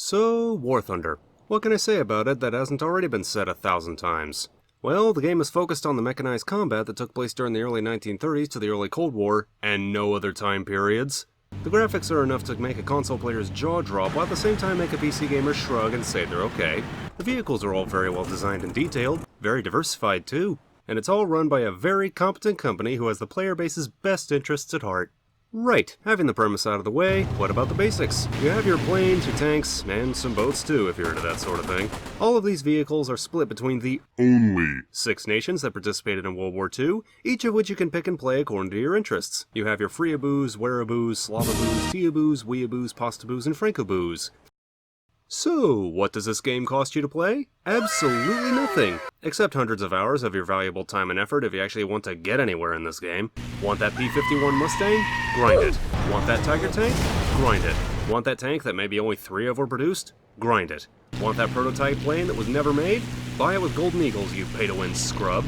So, War Thunder. What can I say about it that hasn't already been said 1,000 times? Well, the game is focused on the mechanized combat that took place during the early 1930s to the early Cold War, and no other time periods. The graphics are enough to make a console player's jaw drop, while at the same time make a PC gamer shrug and say they're okay. The vehicles are all very well designed and detailed, very diversified too, and it's all run by a very competent company who has the player base's best interests at heart. Right, having the premise out of the way, what about the basics? You have your planes, your tanks, and some boats too if you're into that sort of thing. All of these vehicles are split between the only 6 nations that participated in World War II, each of which you can pick and play according to your interests. You have your Freeaboos, Weraboos, Slavaboos, Teaboos, Weeaboos, Pastaboos, and Francoboos. So, what does this game cost you to play? Absolutely nothing! Except hundreds of hours of your valuable time and effort if you actually want to get anywhere in this game. Want that P-51 Mustang? Grind it. Want that Tiger tank? Grind it. Want that tank that maybe only 3 of were produced? Grind it. Want that prototype plane that was never made? Buy it with Golden Eagles, you pay-to-win scrub.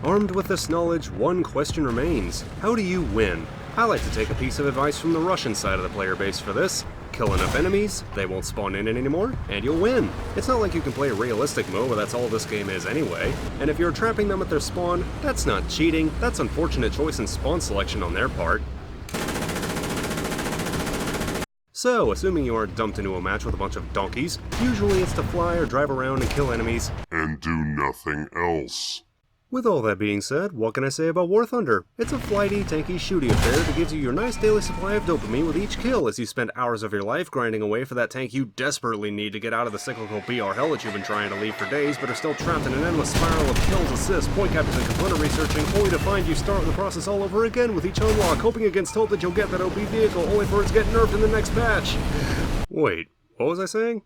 Armed with this knowledge, one question remains. How do you win? I like to take a piece of advice from the Russian side of the player base for this. Kill enough enemies, they won't spawn in anymore, and you'll win. It's not like you can play realistic mode where that's all this game is anyway. And if you're trapping them at their spawn, that's not cheating, that's unfortunate choice in spawn selection on their part. So, assuming you are dumped into a match with a bunch of donkeys, usually it's to fly or drive around and kill enemies, and do nothing else. With all that being said, what can I say about War Thunder? It's a flighty, tanky, shooty affair that gives you your nice daily supply of dopamine with each kill as you spend hours of your life grinding away for that tank you desperately need to get out of the cyclical BR hell that you've been trying to leave for days but are still trapped in an endless spiral of kills, assists, point captures, and component researching, only to find you start the process all over again with each unlock, hoping against hope that you'll get that OP vehicle, only for it to get nerfed in the next patch. Wait, what was I saying?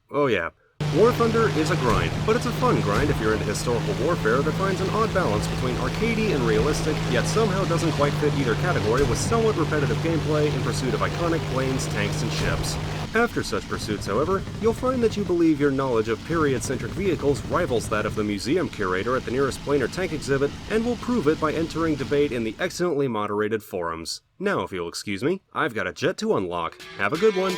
Oh yeah. War Thunder is a grind, but it's a fun grind if you're into historical warfare that finds an odd balance between arcadey and realistic, yet somehow doesn't quite fit either category with somewhat repetitive gameplay in pursuit of iconic planes, tanks, and ships. After such pursuits, however, you'll find that you believe your knowledge of period-centric vehicles rivals that of the museum curator at the nearest plane or tank exhibit, and will prove it by entering debate in the excellently moderated forums. Now, if you'll excuse me, I've got a jet to unlock. Have a good one!